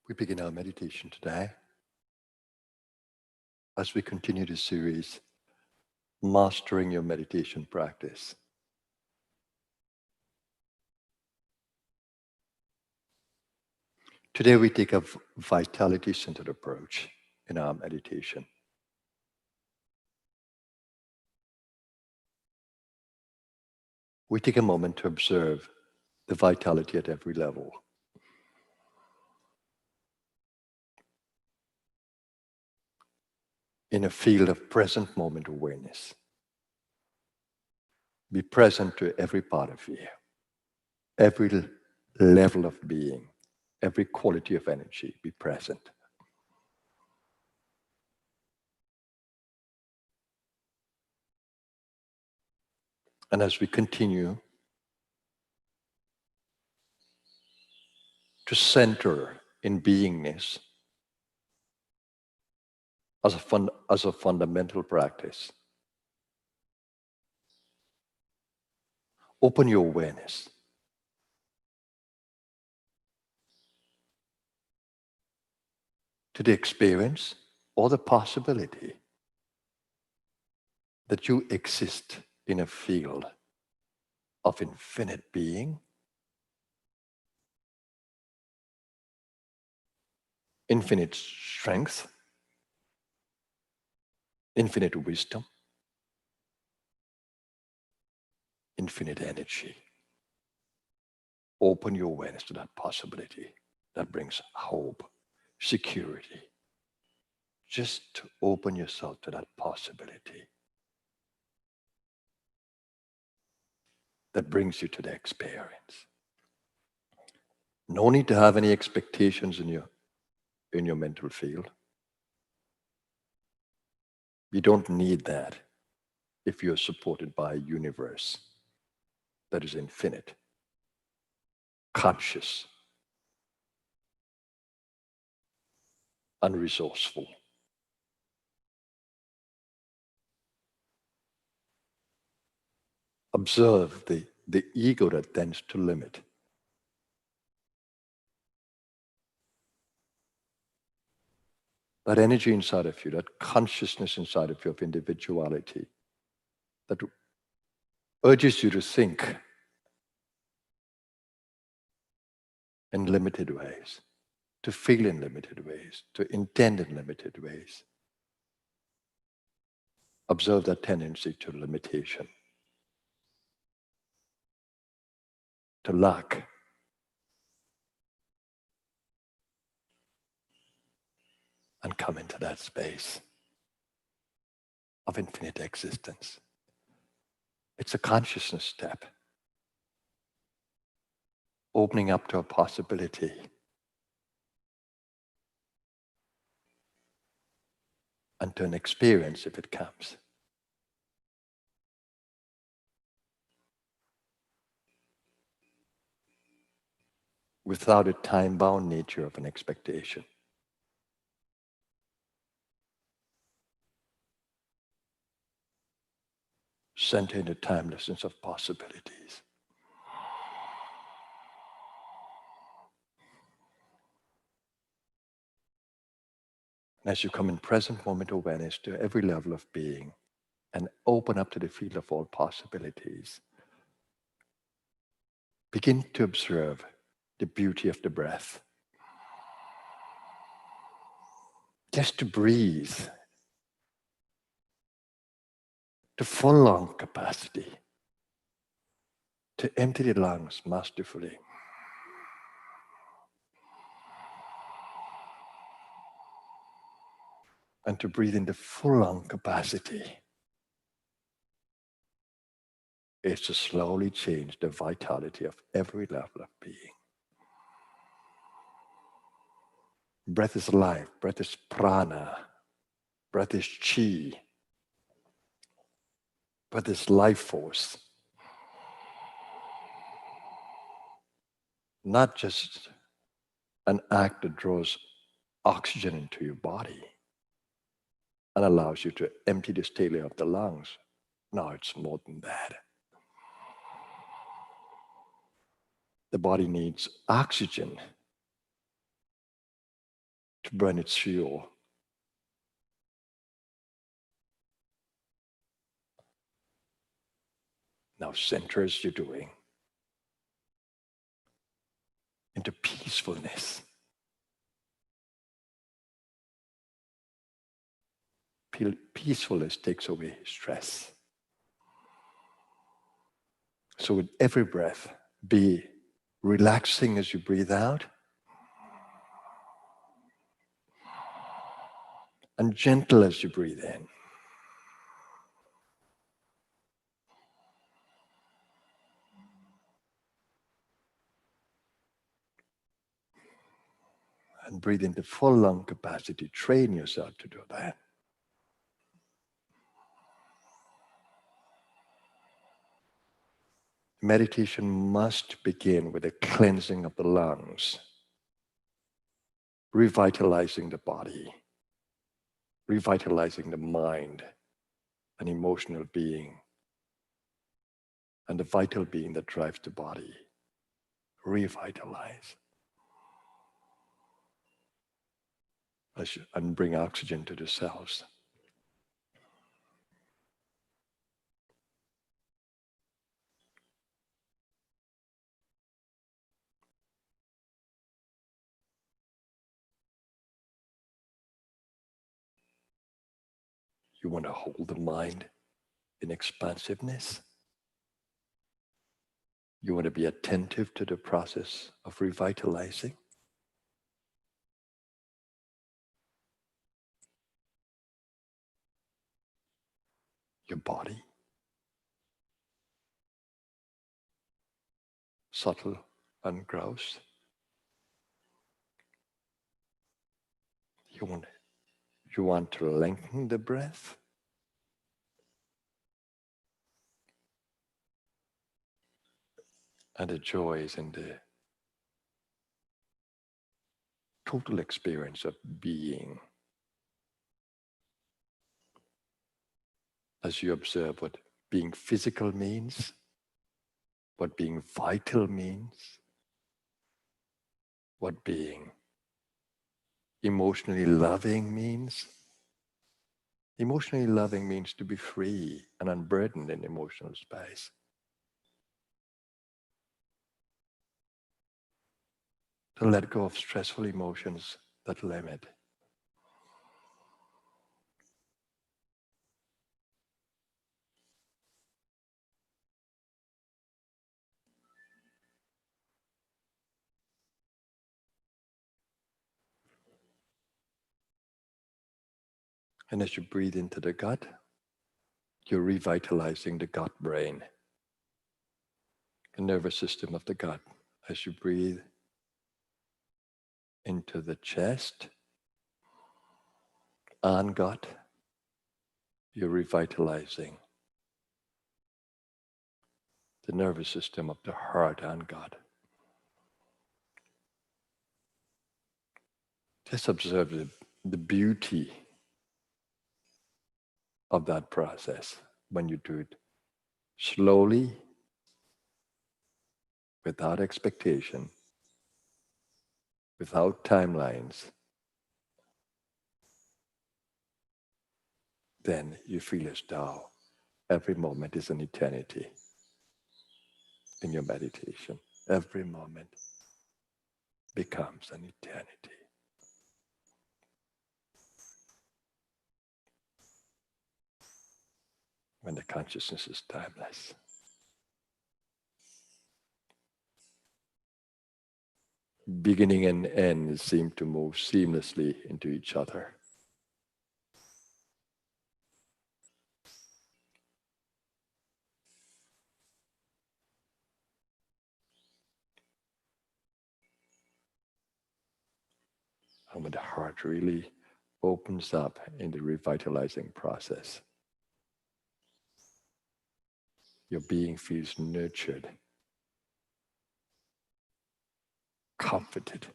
We begin our meditation today as we continue the series, Mastering Your Meditation Practice. Today we take a vitality-centered approach in our meditation. We take a moment to observe the vitality at every level. In a field of present moment awareness. Be present to every part of you, every level of being, every quality of energy. Be present. And as we continue to center in beingness as a fundamental practice, open your awareness to the experience or the possibility that you exist in a field of infinite being, infinite strength, infinite wisdom, infinite energy. Open your awareness to that possibility. That brings hope, security. Just to open yourself to that possibility. That brings you to the experience. No need to have any expectations in your mental field. You don't need that if you're supported by a universe that is infinite, conscious, and resourceful. Observe the ego that tends to limit. That energy inside of you, that consciousness inside of you of individuality, that urges you to think in limited ways, to feel in limited ways, to intend in limited ways. Observe that tendency to limitation, to lack. And come into that space of infinite existence. It's a consciousness step. Opening up to a possibility. And to an experience if it comes. Without a time-bound nature of an expectation. Center in the timelessness of possibilities. And as you come in present moment awareness to every level of being and open up to the field of all possibilities, begin to observe the beauty of the breath. Just to breathe to full lung capacity, to empty the lungs masterfully. And to breathe into full lung capacity is to slowly change the vitality of every level of being. Breath is life, breath is prana, breath is chi, breath is life force. Not just an act that draws oxygen into your body and allows you to empty the stele of the lungs. No, it's more than that. The body needs oxygen to burn its fuel. Now center as you're doing into peacefulness. Peacefulness takes away stress. So with every breath, be relaxing as you breathe out and gentle as you breathe in. And breathe into full lung capacity. Train yourself to do that. Meditation must begin with a cleansing of the lungs, revitalizing the body, revitalizing the mind and emotional being, and the vital being that drives the body. Revitalize. And bring oxygen to the cells. You want to hold the mind in expansiveness. You want to be attentive to the process of revitalizing. Your body, subtle and gross. You want to lengthen the breath. And the joy is in the total experience of being. As you observe what being physical means, what being vital means, what being emotionally loving means. Emotionally loving means to be free and unburdened in emotional space. To let go of stressful emotions that limit. And as you breathe into the gut, you're revitalizing the gut brain, the nervous system of the gut. As you breathe into the chest and gut, you're revitalizing the nervous system of the heart and gut. Just observe the beauty of that process when you do it slowly, without expectation, without timelines. Then you feel as though every moment is an eternity in your meditation. Every moment becomes an eternity. When the consciousness is timeless. Beginning and end seem to move seamlessly into each other. And when the heart really opens up in the revitalizing process, your being feels nurtured, comforted,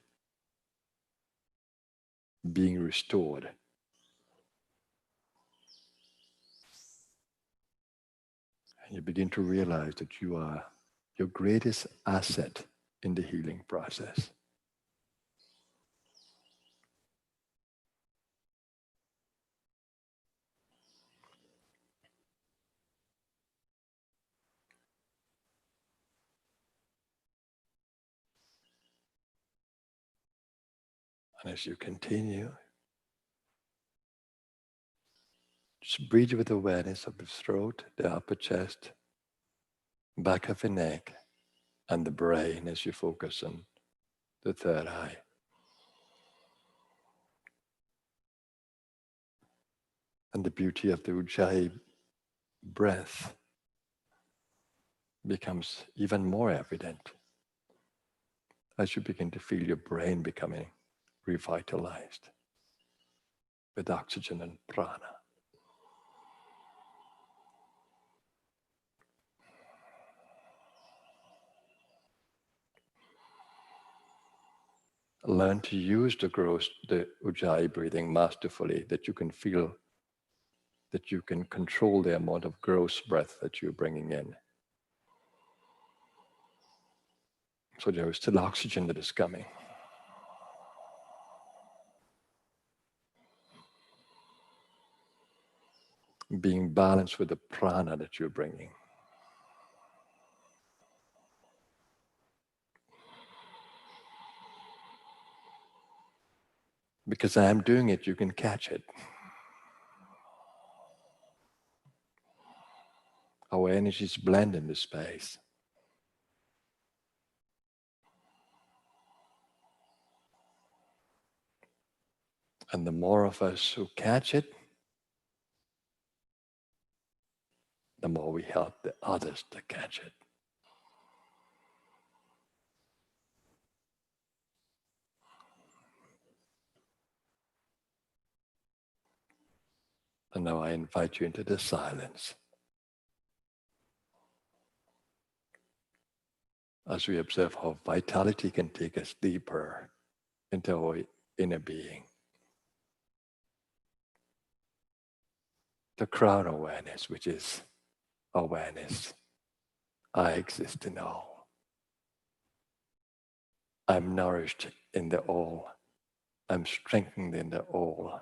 being restored. And you begin to realize that you are your greatest asset in the healing process. And as you continue, just breathe with awareness of the throat, the upper chest, back of the neck, and the brain as you focus on the third eye. And the beauty of the Ujjayi breath becomes even more evident as you begin to feel your brain becoming revitalized with oxygen and prana. Learn to use the Ujjayi breathing masterfully, that you can feel that you can control the amount of gross breath that you're bringing in. So there is still oxygen that is coming. Being balanced with the prana that you're bringing. Because I am doing it, you can catch it. Our energies blend in this space. And the more of us who catch it, the more we help the others to catch it. And now I invite you into the silence as we observe how vitality can take us deeper into our inner being. The crown awareness, which is awareness. I exist in all. I'm nourished in the all. I'm strengthened in the all.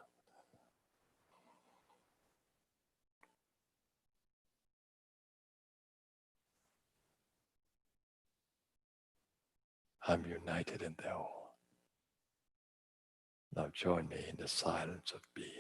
I'm united in the all. Now join me in the silence of being.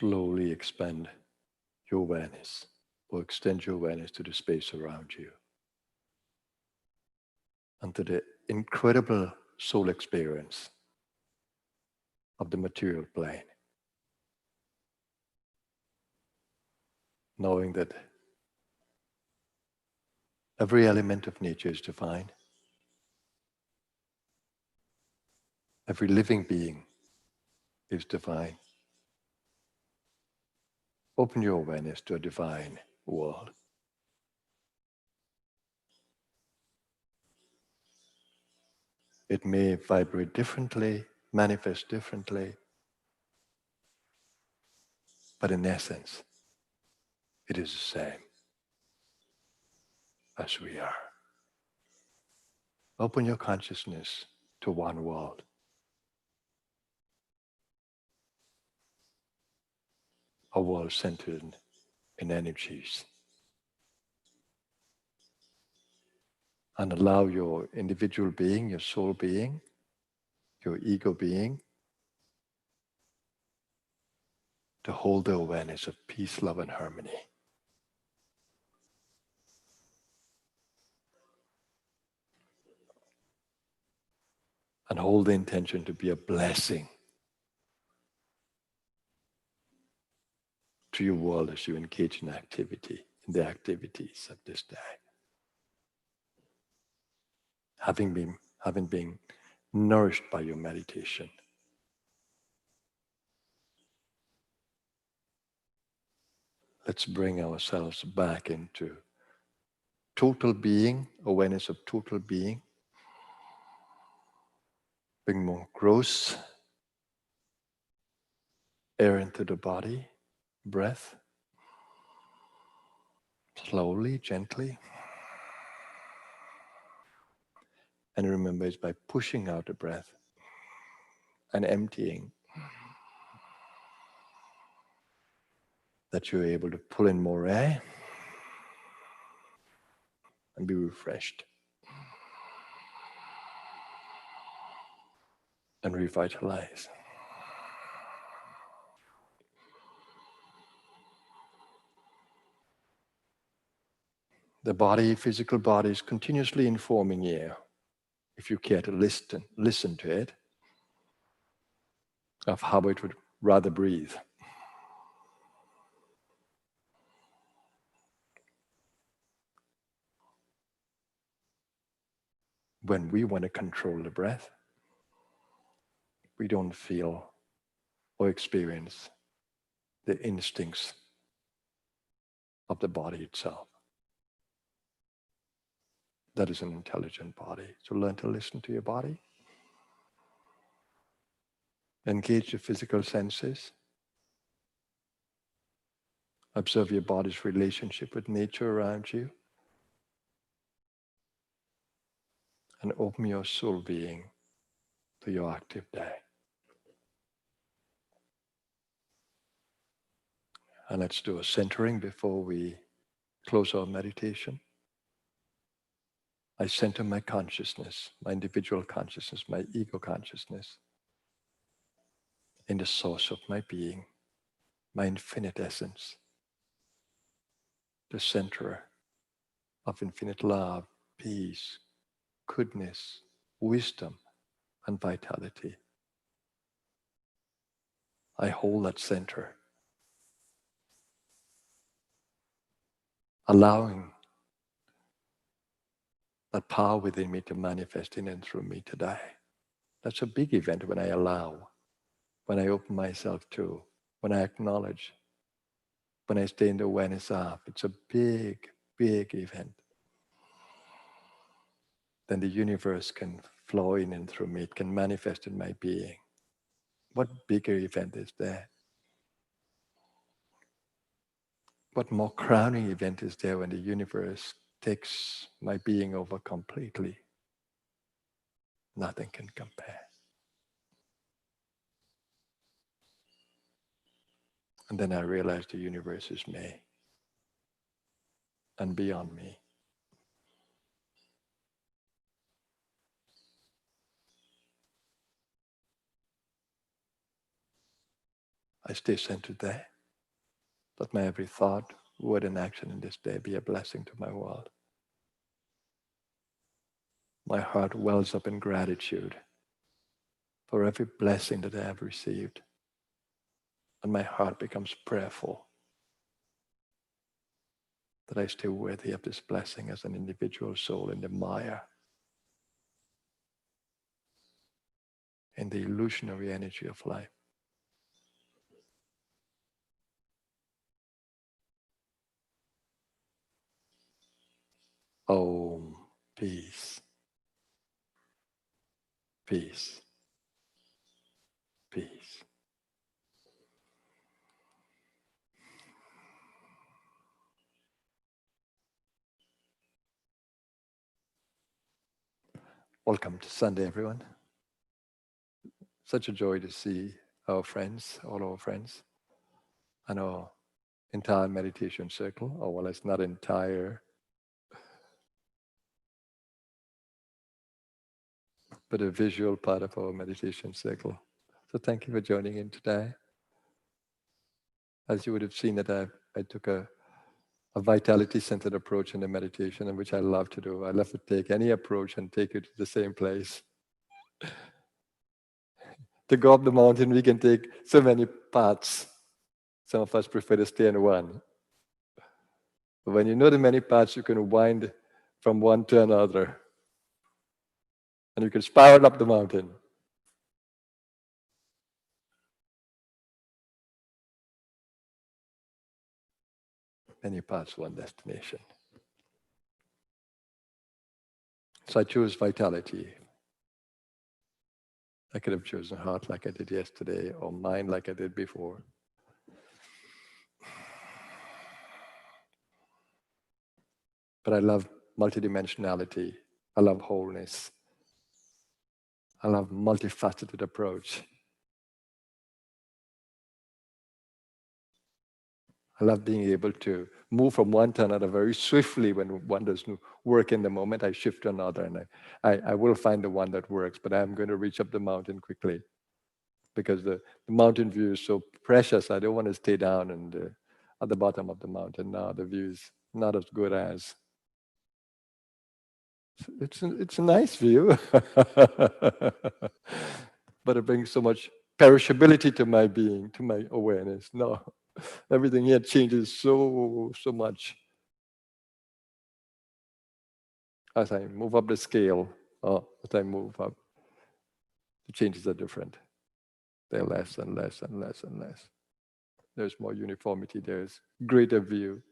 slowly expand your awareness or extend your awareness to the space around you and to the incredible soul experience of the material plane, knowing that every element of nature is divine, every living being is divine. Open your awareness to a divine world. It may vibrate differently, manifest differently, but in essence, it is the same as we are. Open your consciousness to one world, a world centered in energies, and allow your individual being, your soul being, your ego being, to hold the awareness of peace, love, and harmony. And hold the intention to be a blessing to your world as you engage in activity, in the activities of this day. Having been nourished by your meditation, let's bring ourselves back into total being, awareness of total being. Bring more gross air into the body, breath, slowly, gently. And remember, it's by pushing out the breath and emptying that you're able to pull in more air and be refreshed and revitalize. The body, physical body, is continuously informing you, if you care to listen to it, of how it would rather breathe. When we want to control the breath, we don't feel or experience the instincts of the body itself. That is an intelligent body. So learn to listen to your body. Engage the physical senses. Observe your body's relationship with nature around you. And open your soul being to your active day. And let's do a centering before we close our meditation. I center my consciousness, my individual consciousness, my ego consciousness in the source of my being, my infinite essence, the center of infinite love, peace, goodness, wisdom, and vitality. I hold that center, allowing that power within me to manifest in and through me today. That's a big event when I allow, when I open myself to, when I acknowledge, when I stay in the awareness of. It's a big, big event. Then the universe can flow in and through me. It can manifest in my being. What bigger event is there? What more crowning event is there when the universe takes my being over completely? Nothing can compare. And then I realize the universe is me and beyond me. I stay centered there. Let my every thought, word, and action in this day be a blessing to my world. My heart wells up in gratitude for every blessing that I have received. And my heart becomes prayerful that I stay worthy of this blessing as an individual soul in the Maya, in the illusionary energy of life. Om, peace, peace, peace. Welcome to Sunday, everyone. Such a joy to see our friends, all our friends, and our entire meditation circle, or well, it's not entire, but a visual part of our meditation circle. So thank you for joining in today. As you would have seen that I took a vitality-centered approach in the meditation, and which I love to do. I love to take any approach and take it to the same place. To go up the mountain, we can take so many paths. Some of us prefer to stay in one. But when you know the many paths, you can wind from one to another. And you can spiral up the mountain. Many paths, one destination. So I chose vitality. I could have chosen heart like I did yesterday, or mind like I did before. But I love multidimensionality. I love wholeness. I love multifaceted approach. I love being able to move from one to another very swiftly. When one doesn't work in the moment, I shift to another, and I will find the one that works, but I'm going to reach up the mountain quickly because the mountain view is so precious. I don't want to stay down and at the bottom of the mountain. Now the view is not as good as. It's a nice view, but it brings so much perishability to my being, to my awareness. No, everything here changes so much as I move up the scale. As I move up, the changes are different. They're less and less and less and less. There's more uniformity. There's greater view,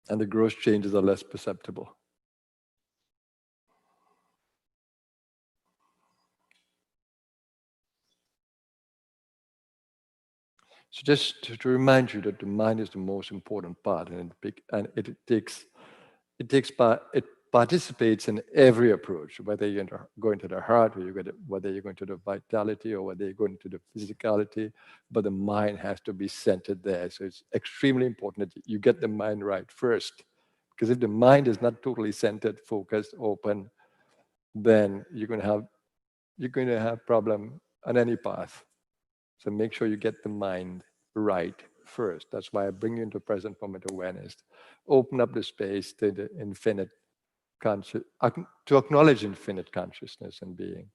and the gross changes are less perceptible. So just to remind you that the mind is the most important part, and it participates in every approach, whether you're going to the heart, or whether you're going to the vitality, or whether you're going to the physicality. But the mind has to be centered there. So it's extremely important that you get the mind right first, because if the mind is not totally centered, focused, open, then you're going to have problem on any path. So make sure you get the mind right first. That's why I bring you into present moment awareness. Open up the space to the infinite to acknowledge infinite consciousness and being.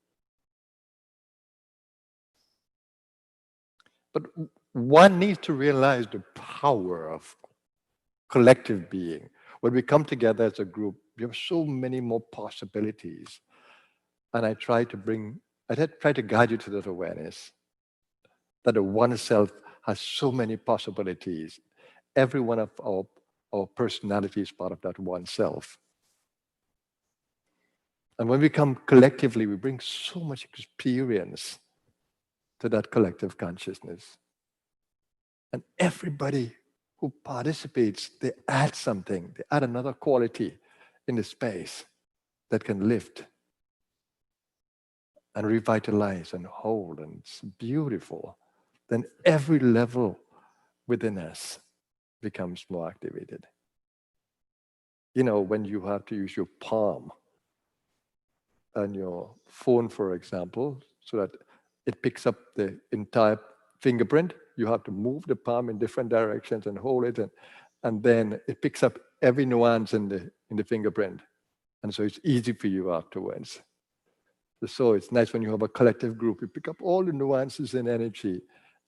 But one needs to realize the power of collective being. When we come together as a group, we have so many more possibilities. And I try to guide you to that awareness that the one self has so many possibilities. Every one of our personality is part of that one self. And when we come collectively, we bring so much experience to that collective consciousness. And everybody who participates, they add something, they add another quality in the space that can lift and revitalize and hold, and it's beautiful. Then every level within us becomes more activated. You know, when you have to use your palm and your phone, for example, so that it picks up the entire fingerprint. You have to move the palm in different directions and hold it, and then it picks up every nuance in the fingerprint. And so it's easy for you afterwards. So it's nice when you have a collective group, you pick up all the nuances in energy.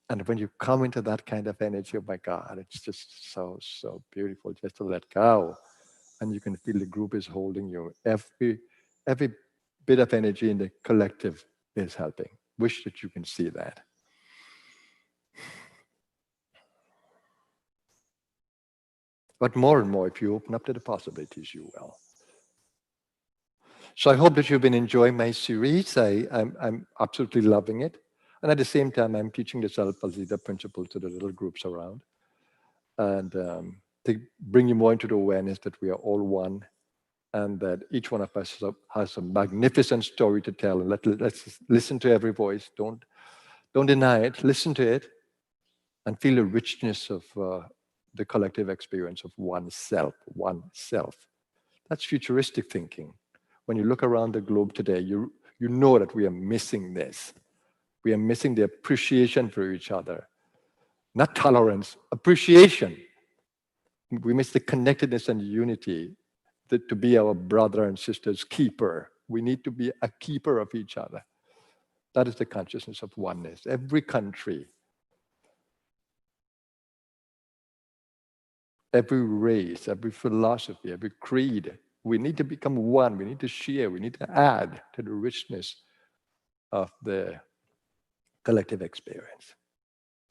And when you come into that kind of energy, oh my God, it's just so, so beautiful just to let go. And you can feel the group is holding you. Every bit of energy in the collective is helping. Wish that you can see that. But more and more, if you open up to the possibilities, you will. So I hope that you've been enjoying my series. I'm absolutely loving it. And at the same time, I'm teaching the self-as-leader principle to the little groups around. And to bring you more into the awareness that we are all one, and that each one of us has a magnificent story to tell. And let's listen to every voice. Don't deny it. Listen to it, and feel the richness of the collective experience of oneself. Oneself. That's futuristic thinking. When you look around the globe today, you know that we are missing this. We are missing the appreciation for each other. Not tolerance, appreciation. We miss the connectedness and unity, to be our brother and sister's keeper. We need to be a keeper of each other. That is the consciousness of oneness. Every country, every race, every philosophy, every creed, we need to become one. We need to share. We need to add to the richness of the collective experience.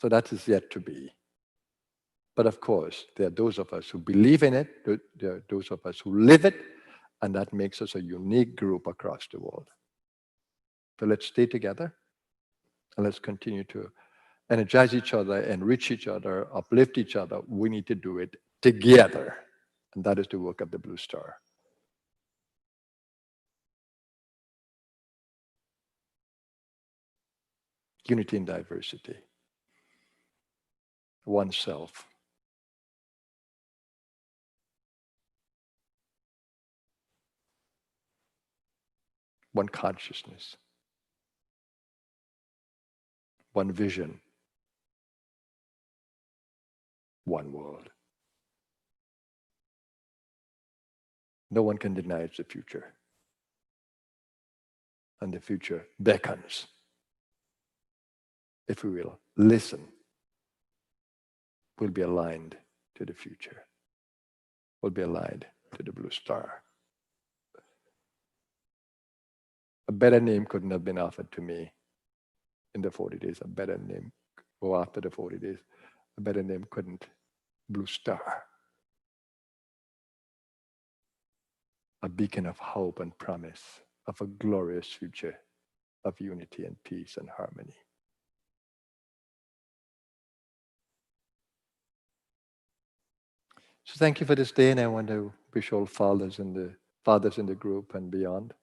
So that is yet to be. But of course, there are those of us who believe in it, there are those of us who live it, and that makes us a unique group across the world. So let's stay together, and let's continue to energize each other, enrich each other, uplift each other. We need to do it together. And that is the work of the Blue Star. Unity in diversity. Oneself. One consciousness. One vision. One world. No one can deny it's the future. And the future beckons. If we will listen, we'll be aligned to the future. We'll be aligned to the Blue Star. A better name couldn't have been offered to me in the 40 days. A better name, or after the 40 days, a better name couldn't. Blue Star. A beacon of hope and promise of a glorious future of unity and peace and harmony. So thank you for this day, and I want to wish all fathers in the group and beyond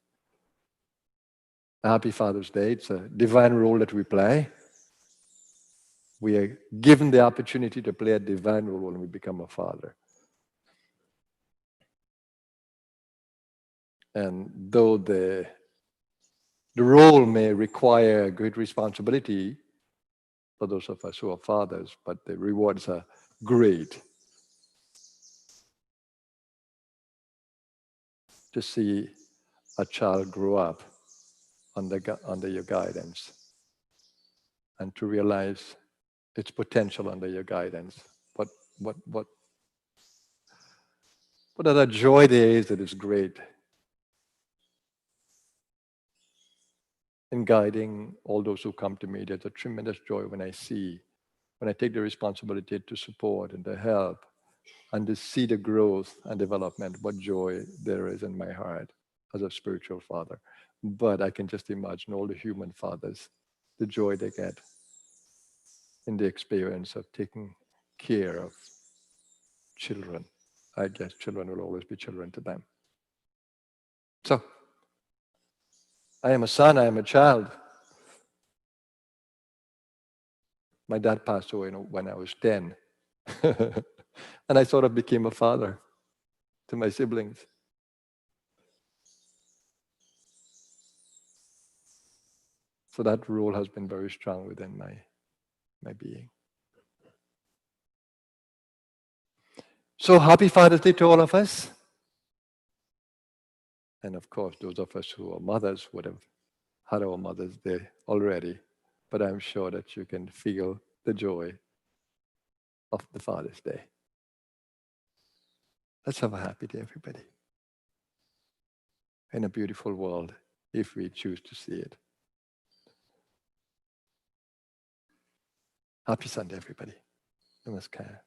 a happy Father's Day. It's a divine role that we play. We are given the opportunity to play a divine role when we become a father. And though the role may require great responsibility for those of us who are fathers, but the rewards are great. To see a child grow up under your guidance, and to realize its potential under your guidance. What other joy there is that is great in guiding all those who come to me. There's a tremendous joy when I take the responsibility to support and to help and to see the growth and development, what joy there is in my heart as a spiritual father. But I can just imagine all the human fathers, the joy they get in the experience of taking care of children. I guess children will always be children to them. So, I am a son, I am a child. My dad passed away when I was 10. And I sort of became a father to my siblings. So that role has been very strong within my being. So happy Father's Day to all of us. And of course, those of us who are mothers would have had our Mother's Day already. But I'm sure that you can feel the joy of the Father's Day. Let's have a happy day, everybody. In a beautiful world, if we choose to see it. Happy Sunday, everybody. Namaskar.